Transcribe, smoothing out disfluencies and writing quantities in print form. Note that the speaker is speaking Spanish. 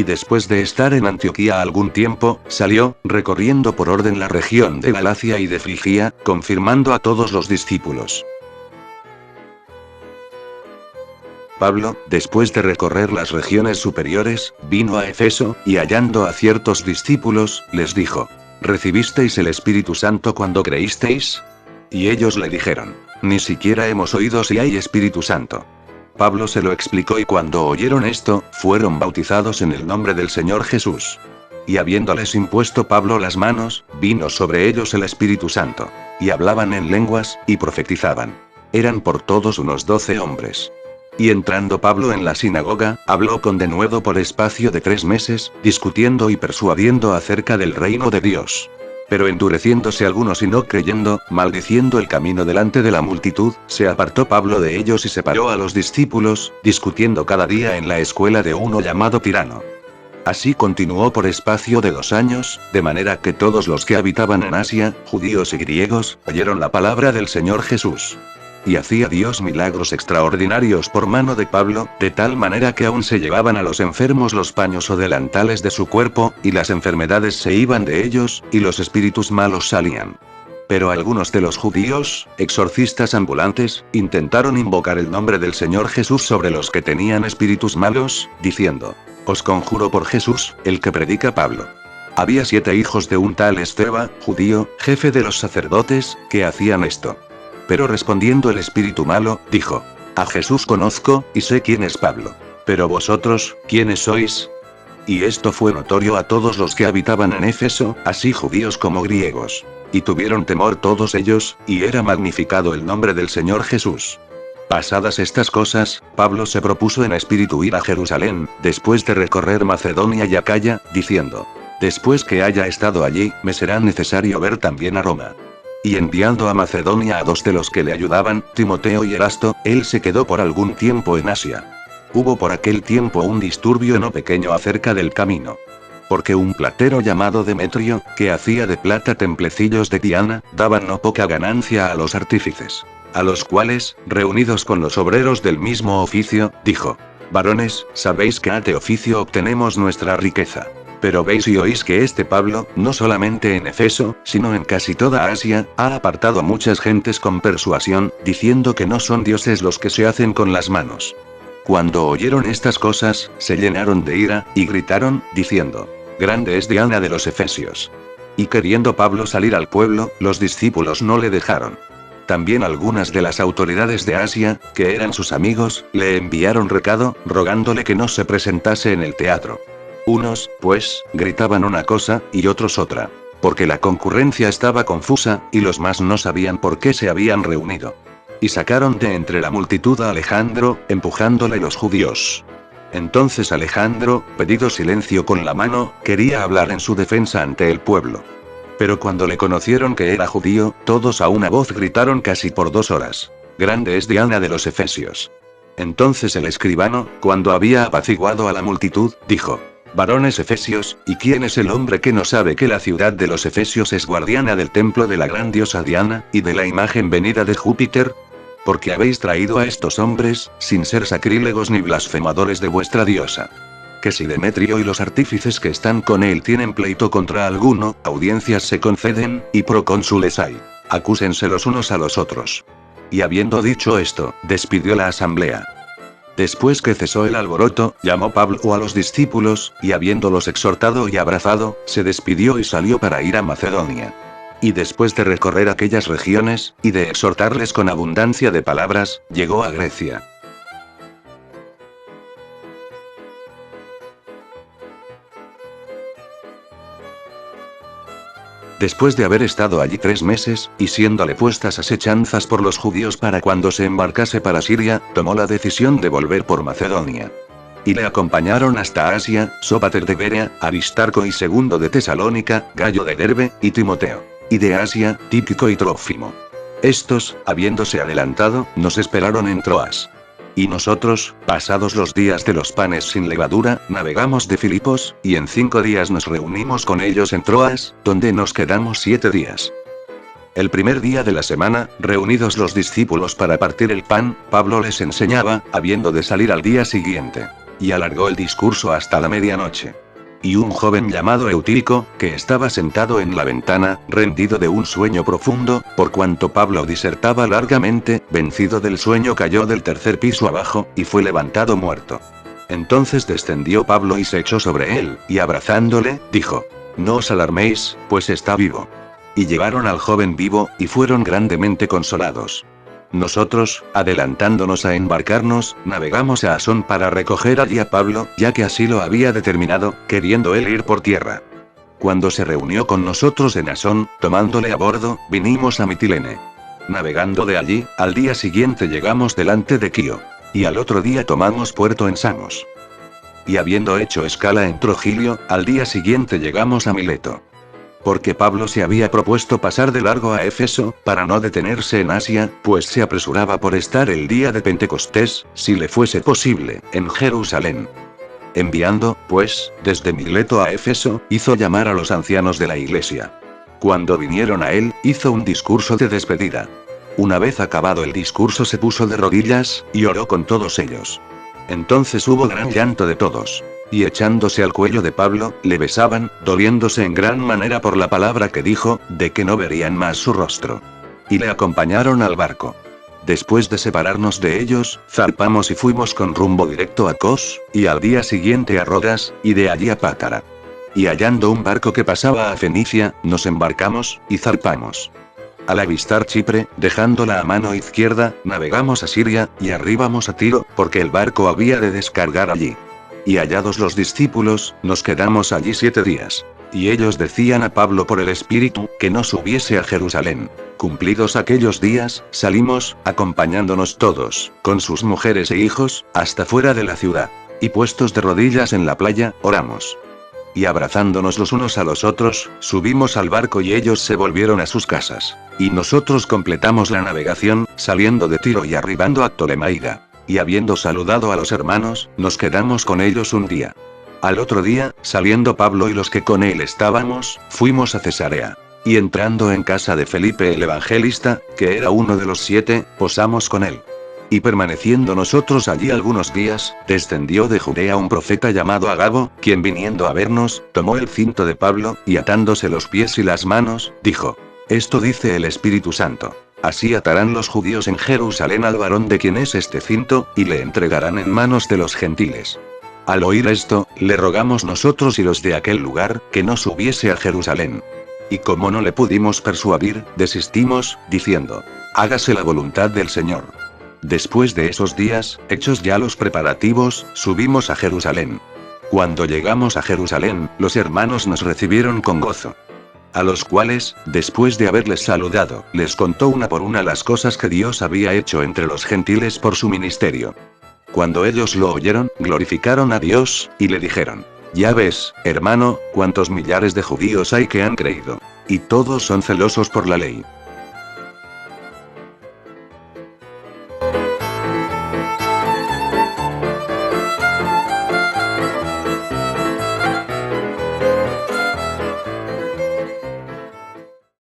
Y después de estar en Antioquía algún tiempo, salió, recorriendo por orden la región de Galacia y de Frigia, confirmando a todos los discípulos. Pablo, después de recorrer las regiones superiores, vino a Efeso, y hallando a ciertos discípulos, les dijo: ¿Recibisteis el Espíritu Santo cuando creísteis? Y ellos le dijeron: Ni siquiera hemos oído si hay Espíritu Santo. Pablo se lo explicó y cuando oyeron esto, fueron bautizados en el nombre del Señor Jesús. Y habiéndoles impuesto Pablo las manos, vino sobre ellos el Espíritu Santo. Y hablaban en lenguas, y profetizaban. Eran por todos unos 12 hombres. Y entrando Pablo en la sinagoga, habló con denuedo por espacio de 3 meses, discutiendo y persuadiendo acerca del reino de Dios. Pero endureciéndose algunos y no creyendo, maldiciendo el camino delante de la multitud, se apartó Pablo de ellos y separó a los discípulos, discutiendo cada día en la escuela de uno llamado Tirano. Así continuó por espacio de 2 años, de manera que todos los que habitaban en Asia, judíos y griegos, oyeron la palabra del Señor Jesús. Y hacía Dios milagros extraordinarios por mano de Pablo, de tal manera que aún se llevaban a los enfermos los paños o delantales de su cuerpo, y las enfermedades se iban de ellos, y los espíritus malos salían. Pero algunos de los judíos, exorcistas ambulantes, intentaron invocar el nombre del Señor Jesús sobre los que tenían espíritus malos, diciendo: Os conjuro por Jesús, el que predica Pablo. Había 7 hijos de un tal Esceva, judío, jefe de los sacerdotes, que hacían esto. Pero respondiendo el espíritu malo, dijo: A Jesús conozco, y sé quién es Pablo. Pero vosotros, ¿quiénes sois? Y esto fue notorio a todos los que habitaban en Éfeso, así judíos como griegos. Y tuvieron temor todos ellos, y era magnificado el nombre del Señor Jesús. Pasadas estas cosas, Pablo se propuso en espíritu ir a Jerusalén, después de recorrer Macedonia y Acaya, diciendo: Después que haya estado allí, me será necesario ver también a Roma. Y enviando a Macedonia a 2 de los que le ayudaban, Timoteo y Erasto, él se quedó por algún tiempo en Asia. Hubo por aquel tiempo un disturbio no pequeño acerca del camino. Porque un platero llamado Demetrio, que hacía de plata templecillos de Diana, daba no poca ganancia a los artífices. A los cuales, reunidos con los obreros del mismo oficio, dijo: Varones, sabéis que a este oficio obtenemos nuestra riqueza. Pero veis y oís que este Pablo, no solamente en Efeso, sino en casi toda Asia, ha apartado a muchas gentes con persuasión, diciendo que no son dioses los que se hacen con las manos. Cuando oyeron estas cosas, se llenaron de ira, y gritaron, diciendo: Grande es Diana de los Efesios. Y queriendo Pablo salir al pueblo, los discípulos no le dejaron. También algunas de las autoridades de Asia, que eran sus amigos, le enviaron recado, rogándole que no se presentase en el teatro. Unos, pues, gritaban una cosa, y otros otra. Porque la concurrencia estaba confusa, y los más no sabían por qué se habían reunido. Y sacaron de entre la multitud a Alejandro, empujándole los judíos. Entonces Alejandro, pedido silencio con la mano, quería hablar en su defensa ante el pueblo. Pero cuando le conocieron que era judío, todos a una voz gritaron casi por 2 horas: Grande es Diana de los Efesios. Entonces el escribano, cuando había apaciguado a la multitud, dijo: Varones efesios, ¿y quién es el hombre que no sabe que la ciudad de los Efesios es guardiana del templo de la gran diosa Diana, y de la imagen venida de Júpiter? Porque habéis traído a estos hombres, sin ser sacrílegos ni blasfemadores de vuestra diosa. Que si Demetrio y los artífices que están con él tienen pleito contra alguno, audiencias se conceden, y procónsules hay. Acúsense los unos a los otros. Y habiendo dicho esto, despidió la asamblea. Después que cesó el alboroto, llamó Pablo a los discípulos, y habiéndolos exhortado y abrazado, se despidió y salió para ir a Macedonia. Y después de recorrer aquellas regiones, y de exhortarles con abundancia de palabras, llegó a Grecia. Después de haber estado allí 3 meses, y siéndole puestas asechanzas por los judíos para cuando se embarcase para Siria, tomó la decisión de volver por Macedonia. Y le acompañaron hasta Asia, Sópater de Berea, Aristarco y Segundo de Tesalónica, Gayo de Derbe, y Timoteo. Y de Asia, Tíquico y Trófimo. Estos, habiéndose adelantado, nos esperaron en Troas. Y nosotros, pasados los días de los panes sin levadura, navegamos de Filipos, y en 5 días nos reunimos con ellos en Troas, donde nos quedamos 7 días. El primer día de la semana, reunidos los discípulos para partir el pan, Pablo les enseñaba, habiendo de salir al día siguiente. y alargó el discurso hasta la medianoche. Y un joven llamado Eutírico, que estaba sentado en la ventana, rendido de un sueño profundo, por cuanto Pablo disertaba largamente, vencido del sueño cayó del tercer piso abajo, y fue levantado muerto. Entonces descendió Pablo y se echó sobre él, y abrazándole, dijo: No os alarméis, pues está vivo. Y llevaron al joven vivo, y fueron grandemente consolados. Nosotros, adelantándonos a embarcarnos, navegamos a Asón para recoger allí a Pablo, ya que así lo había determinado, queriendo él ir por tierra. Cuando se reunió con nosotros en Asón, tomándole a bordo, vinimos a Mitilene. Navegando de allí, al día siguiente llegamos delante de Quío. Y al otro día tomamos puerto en Samos. Y habiendo hecho escala en Trogilio, al día siguiente llegamos a Mileto. Porque Pablo se había propuesto pasar de largo a Éfeso, para no detenerse en Asia, pues se apresuraba por estar el día de Pentecostés, si le fuese posible, en Jerusalén. Enviando, pues, desde Mileto a Éfeso, hizo llamar a los ancianos de la iglesia. Cuando vinieron a él, hizo un discurso de despedida. Una vez acabado el discurso se puso de rodillas, y oró con todos ellos. Entonces hubo gran llanto de todos. Y echándose al cuello de Pablo, le besaban, doliéndose en gran manera por la palabra que dijo, de que no verían más su rostro. Y le acompañaron al barco. Después de separarnos de ellos, zarpamos y fuimos con rumbo directo a Cos, y al día siguiente a Rodas, y de allí a Pátara. Y hallando un barco que pasaba a Fenicia, nos embarcamos, y zarpamos. Al avistar Chipre, dejándola a mano izquierda, navegamos a Siria, y arribamos a Tiro, porque el barco había de descargar allí. Y hallados los discípulos, nos quedamos allí 7 días. Y ellos decían a Pablo por el Espíritu, que no subiese a Jerusalén. Cumplidos aquellos días, salimos, acompañándonos todos, con sus mujeres e hijos, hasta fuera de la ciudad. Y puestos de rodillas en la playa, oramos. Y abrazándonos los unos a los otros, subimos al barco y ellos se volvieron a sus casas. Y nosotros completamos la navegación, saliendo de Tiro y arribando a Ptolemaida. Y habiendo saludado a los hermanos, nos quedamos con ellos un día. Al otro día, saliendo Pablo y los que con él estábamos, fuimos a Cesarea. Y entrando en casa de Felipe el evangelista, que era uno de los 7, posamos con él. Y permaneciendo nosotros allí algunos días, descendió de Judea un profeta llamado Agabo, quien viniendo a vernos, tomó el cinto de Pablo, y atándose los pies y las manos, dijo: Esto dice el Espíritu Santo. Así atarán los judíos en Jerusalén al varón de quien es este cinto, y le entregarán en manos de los gentiles. Al oír esto, le rogamos nosotros y los de aquel lugar, que no subiese a Jerusalén. Y como no le pudimos persuadir, desistimos, diciendo: Hágase la voluntad del Señor. Después de esos días, hechos ya los preparativos, subimos a Jerusalén. Cuando llegamos a Jerusalén, los hermanos nos recibieron con gozo. A los cuales, después de haberles saludado, les contó una por una las cosas que Dios había hecho entre los gentiles por su ministerio. Cuando ellos lo oyeron, glorificaron a Dios, y le dijeron: Ya ves, hermano, cuántos millares de judíos hay que han creído. Y todos son celosos por la ley.